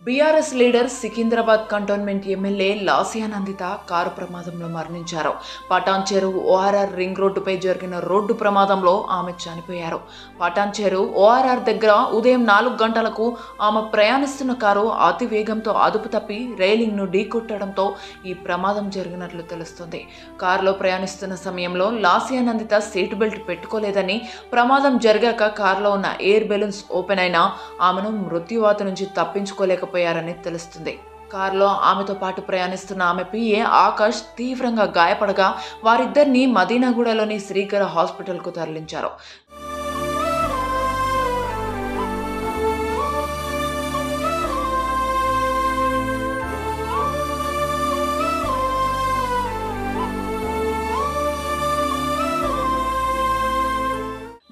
BRS leader Secunderabad cantonment MLA Lasya Nanditha car ప్రమాదంలో మరణించారు. పటాన్ చెరువు ఓఆర్ఆర్ రింగ్ రోడ్డుపై జరిగిన రోడ్డు ప్రమాదంలో ఆమె చనిపోయారు. పటాన్ చెరువు ఓఆర్ఆర్ దగ్గర ఉదయం 4 గంటలకు ఆమె ప్రయాణిస్తున్న కారు అతి వేగంతో అదుపు తప్పి రైలింగ్ను ఢీకొట్టడంతో ఈ ప్రమాదం జరిగినట్లు తెలుస్తుంది. కారులో ప్రయాణిస్తున్న సమయంలో లాసియా నందిత సీట్ బెల్ట్ పెట్టుకోలేదని, ప్రమాదం జరిగాక కారులో ఉన్న ఎయిర్ బెలూన్స్ ఓపెన్ అయినా ఆమెను మృత్యువాత నుంచి తప్పించుకోలేకపోయారని తెలుస్తుంది. కారులో ఆమెతో పాటు ప్రయాణిస్తున్న ఆమె పిఏ ఆకాష్ తీవ్రంగా గాయపడగా వారిద్దరిని మదీనాగూడలోని శ్రీకర హాస్పిటల్కు తరలించారు.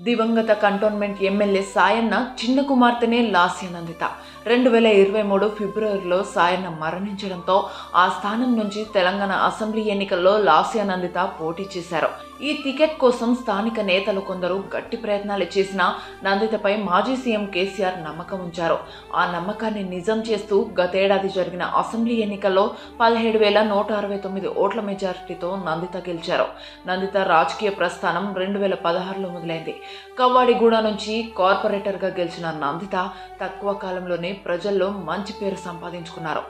దివంగత కంటోన్మెంట్ ఎమ్మెల్యే సాయన్న చిన్న కుమార్తెనే లాసియా నందిత. 2023 ఫిబ్రవరిలో సాయన్న మరణించడంతో ఆ స్థానం నుంచి తెలంగాణ అసెంబ్లీ ఎన్నికల్లో లాసియా నందిత పోటీ చేశారు. ఈ టికెట్ కోసం స్థానిక నేతలు కొందరు గట్టి ప్రయత్నాలు చేసినా నందితపై మాజీ సీఎం కేసీఆర్ నమ్మకం ఉంచారు. ఆ నమ్మకాన్ని నిజం చేస్తూ గతేడాది జరిగిన అసెంబ్లీ ఎన్నికల్లో 17,169 ఓట్ల మెజారిటీతో నందిత గెలిచారు. నందిత రాజకీయ ప్రస్థానం 2016లో మొదలైంది. కవ్వాడిగూడ నుంచి కార్పొరేటర్గా గెలిచిన నందిత తక్కువ కాలంలోనే ప్రజల్లో మంచి పేరు సంపాదించుకున్నారు.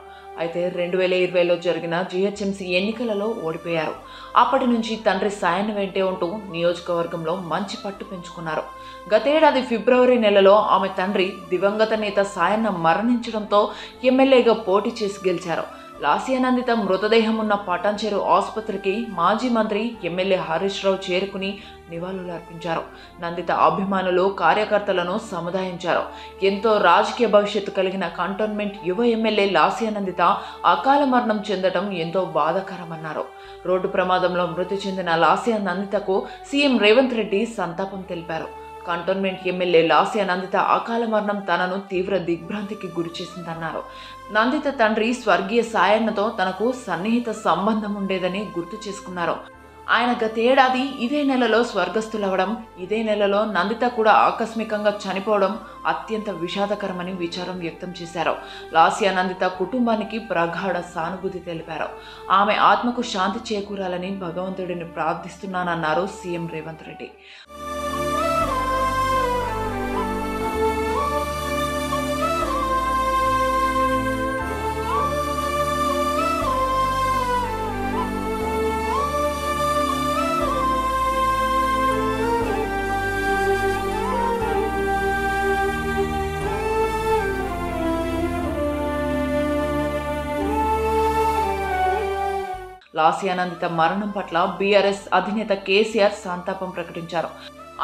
అయితే 2020లో జరిగిన జీహెచ్ఎంసీ ఎన్నికలలో ఓడిపోయారు. అప్పటి నుంచి తండ్రి సాయన్న వెంటే ఉంటూ నియోజకవర్గంలో మంచి పట్టు పెంచుకున్నారు. గతేడాది ఫిబ్రవరి నెలలో ఆమె తండ్రి దివంగత నేత సాయన్న మరణించడంతో ఎమ్మెల్యేగా పోటీ చేసి గెలిచారు. లాసియా నందిత మృతదేహం ఉన్న పటాన్ చెరువు ఆసుపత్రికి మాజీ మంత్రి ఎమ్మెల్యే హరీష్ రావు చేరుకుని నివాళులు అర్పించారు. నందిత అభిమానులు కార్యకర్తలను సముదాయించారు. ఎంతో రాజకీయ భవిష్యత్తు కలిగిన కంటోన్మెంట్ యువ ఎమ్మెల్యే లాసియా నందిత అకాల మరణం చెందడం ఎంతో బాధాకరమన్నారు. రోడ్డు ప్రమాదంలో మృతి చెందిన లాసియా నందితకు సీఎం రేవంత్ రెడ్డి సంతాపం తెలిపారు. కంటోన్మెంట్ ఎమ్మెల్యే లాసియా నందిత అకాల మరణం తనను తీవ్ర దిగ్భ్రాంతికి గురిచేసిందన్నారు. నందిత తండ్రి స్వర్గీయ సాయన్నతో తనకు సన్నిహిత సంబంధం ఉండేదని గుర్తు చేసుకున్నారు. ఆయన గతేడాది ఇదే నెలలో స్వర్గస్థులవ్వడం, ఇదే నెలలో నందిత కూడా ఆకస్మికంగా చనిపోవడం అత్యంత విషాదకరమని విచారం వ్యక్తం చేశారు. లాసియా నందిత కుటుంబానికి ప్రగాఢ సానుభూతి తెలిపారు. ఆమె ఆత్మకు శాంతి చేకూరాలని భగవంతుడిని ప్రార్థిస్తున్నానన్నారు సీఎం రేవంత్ రెడ్డి. లాసియా నందిత మరణం పట్ల బీఆర్ఎస్ అధినేత కేసీఆర్ సంతాపం ప్రకటించారు.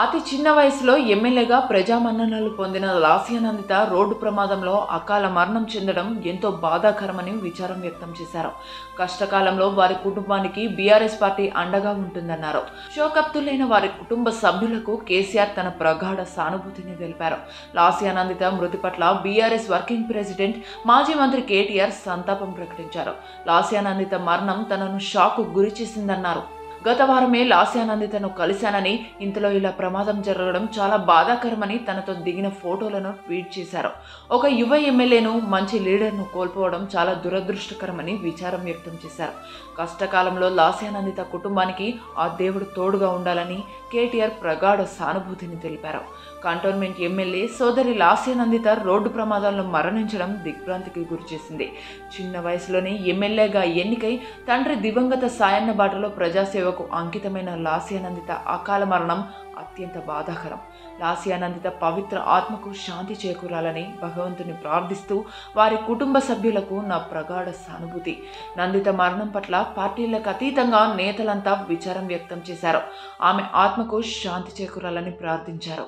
అతి చిన్న వయసులో ఎమ్మెల్యేగా ప్రజామన్ననలు పొందిన లాసియా నందిత రోడ్డు ప్రమాదంలో అకాల మరణం చెందడం ఎంతో బాధాకరమని విచారం వ్యక్తం చేశారు. కష్టకాలంలో వారి కుటుంబానికి బీఆర్ఎస్ పార్టీ అండగా ఉంటుందన్నారు. శోకప్తులైన వారి కుటుంబ సభ్యులకు కేసీఆర్ తన ప్రగాఢ సానుభూతిని తెలిపారు. లాసియా నందిత మృతి పట్ల బీఆర్ఎస్ వర్కింగ్ ప్రెసిడెంట్ మాజీ మంత్రి కేటీఆర్ సంతాపం ప్రకటించారు. లాసియా నందిత మరణం తనను షాక్ గురి చేసిందన్నారు. గత వారమే లాసియా నందితను కలిశానని, ఇంతలో ఇలా ప్రమాదం జరగడం చాలా బాధాకరమని తనతో దిగిన ఫోటోలను ట్వీట్ చేశారు. ఒక యువ ఎమ్మెల్యేను, మంచి లీడర్ను కోల్పోవడం చాలా దురదృష్టకరమని విచారం వ్యక్తం చేశారు. కష్టకాలంలో లాసియా నందిత కుటుంబానికి ఆ దేవుడు తోడుగా ఉండాలని కేటీఆర్ ప్రగాఢ సానుభూతిని తెలిపారు. కంటోన్మెంట్ ఎమ్మెల్యే సోదరి లాసియా నందిత రోడ్డు ప్రమాదంలో మరణించడం దిగ్భ్రాంతికి గురిచేసింది. చిన్న వయసులోనే ఎమ్మెల్యేగా ఎన్నికై తండ్రి దివంగత సాయన్న బాటలో ప్రజాసేవకు అంకితమైన లాసియా నందిత అకాల మరణం అత్యంత బాధాకరం. లాసియా నందిత పవిత్ర ఆత్మకు శాంతి చేకూరాలని భగవంతుని ప్రార్థిస్తూ వారి కుటుంబ సభ్యులకు నా ప్రగాఢ సానుభూతి. నందిత మరణం పట్ల పార్టీలకు అతీతంగా నేతలంతా విచారం వ్యక్తం చేశారు. ఆమె ఆత్మకు శాంతి చేకూరాలని ప్రార్థించారు.